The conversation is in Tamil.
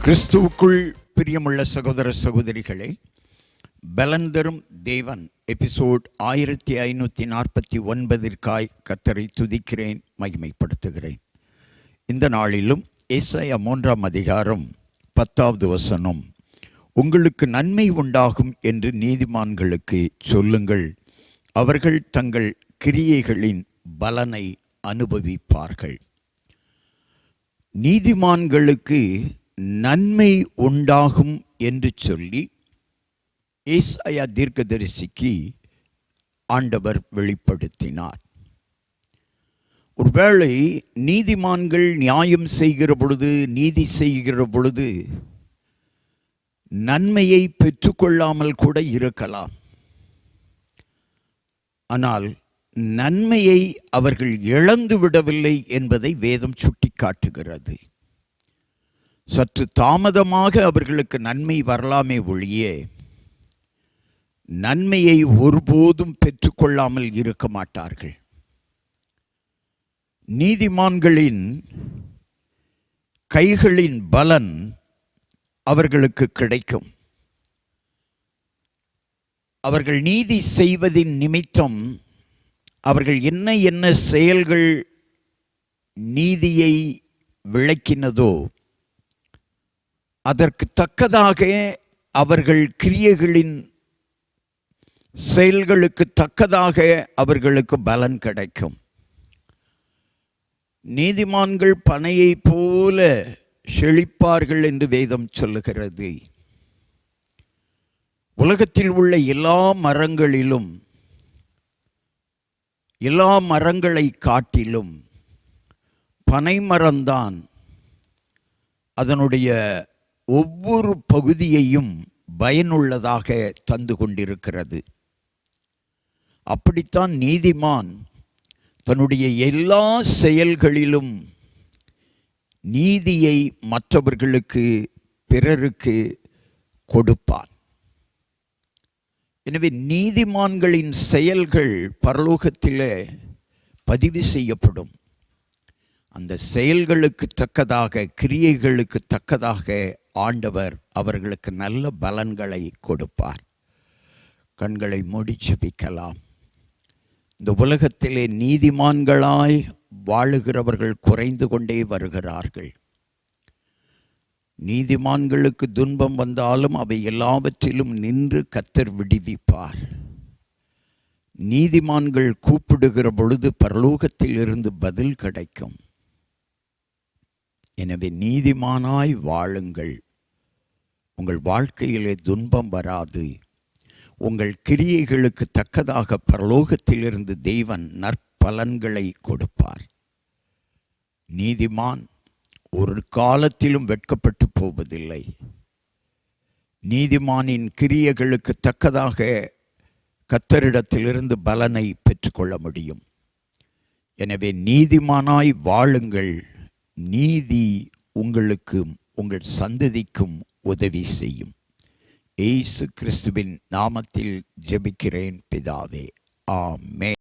கிறிஸ்துவுக்குள் பிரியமுள்ள சகோதர சகோதரிகளே, பலன் தரும் தேவன் எபிசோட் 1549 கர்த்தரை துதிக்கிறேன், மகிமைப்படுத்துகிறேன். இந்த நாளிலும் ஏசாயா 3 அதிகாரம் 10வது வசனம், உங்களுக்கு நன்மை உண்டாகும் என்று நீதிமான்களுக்கு சொல்லுங்கள், அவர்கள் தங்கள் கிரியைகளின் பலனை அனுபவிப்பார்கள். நீதிமான்களுக்கு நன்மை உண்டாகும் என்று சொல்லி ஏசாயா தீர்க்கதரிசிக்கு ஆண்டவர் வெளிப்படுத்தினார். ஒருவேளை நீதிமான்கள் நியாயம் செய்கிற பொழுது, நீதி செய்கிற பொழுது நன்மையை பெற்றுக்கொள்ளாமல் கூட இருக்கலாம். ஆனால் நன்மையை அவர்கள் இழந்து விடவில்லை என்பதை வேதம் சுட்டிக்காட்டுகிறது. சற்று தாமதமாக அவர்களுக்கு நன்மை வரலாமே ஒழிய நன்மையை ஒருபோதும் பெற்றுக்கொள்ளாமல் இருக்க மாட்டார்கள். நீதிமான்களின் கைகளின் பலன் அவர்களுக்கு கிடைக்கும். அவர்கள் நீதி செய்வதின் நிமித்தம் அவர்கள் என்ன என்ன செயல்கள் நீதியை விளக்கினதோ அதற்கு தக்கதாக அவர்கள் கிரியைகளின் செயல்களுக்கு தக்கதாக அவர்களுக்கு பலன் கிடைக்கும். நீதிமான்கள் பனையை போல செழிப்பார்கள் என்று வேதம் சொல்லுகிறது. உலகத்தில் உள்ள எல்லா மரங்களிலும், எல்லா மரங்களை காட்டிலும் பனை மரம்தான் அதனுடைய ஒவ்வொரு பகுதியையும் பயனுள்ளதாக தந்து கொண்டிருக்கிறது. அப்படித்தான் நீதிமான் தன்னுடைய எல்லா செயல்களிலும் நீதியை மற்றவர்களுக்கு, பிறருக்கு கொடுப்பான். எனவே நீதிமான்களின் செயல்கள் பரலோகத்திலே பதிவு செய்யப்படும். அந்த செயல்களுக்கு தக்கதாக, கிரியைகளுக்கு தக்கதாக ஆண்டவர் அவர்களுக்கு நல்ல பலன்களை கொடுப்பார். கண்களை மூடி ஜெபிக்கலாம். இந்த உலகத்திலே நீதிமான்களாய் வாழுகிறவர்கள் குறைந்து கொண்டே வருகிறார்கள். நீதிமான்களுக்கு துன்பம் வந்தாலும் அவை எல்லாவற்றிலும் நின்று கர்த்தர் விடுவிப்பார். நீதிமான்கள் கூப்பிடுகிற பொழுது பரலோகத்தில் இருந்து பதில் கிடைக்கும். எனவே நீதிமானாய் வாழுங்கள். உங்கள் வாழ்க்கையிலே துன்பம் வராது. உங்கள் கிரியைகளுக்கு தக்கதாக பரலோகத்திலிருந்து தேவன் நற்பலன்களை கொடுப்பார். நீதிமான் ஒரு காலத்திலும் வெட்கப்பட்டு போவதில்லை. நீதிமானின் கிரியைகளுக்கு தக்கதாக கர்த்தரிடத்திலிருந்து பலனை பெற்றுக்கொள்ள முடியும். எனவே நீதிமானாய் வாழுங்கள். நீதி உங்களுக்கும் உங்கள் சந்ததிக்கும் உதவி செய்யும். இயேசு கிறிஸ்துவின் நாமத்தில் ஜெபிக்கிறேன் பிதாவே, ஆமென்.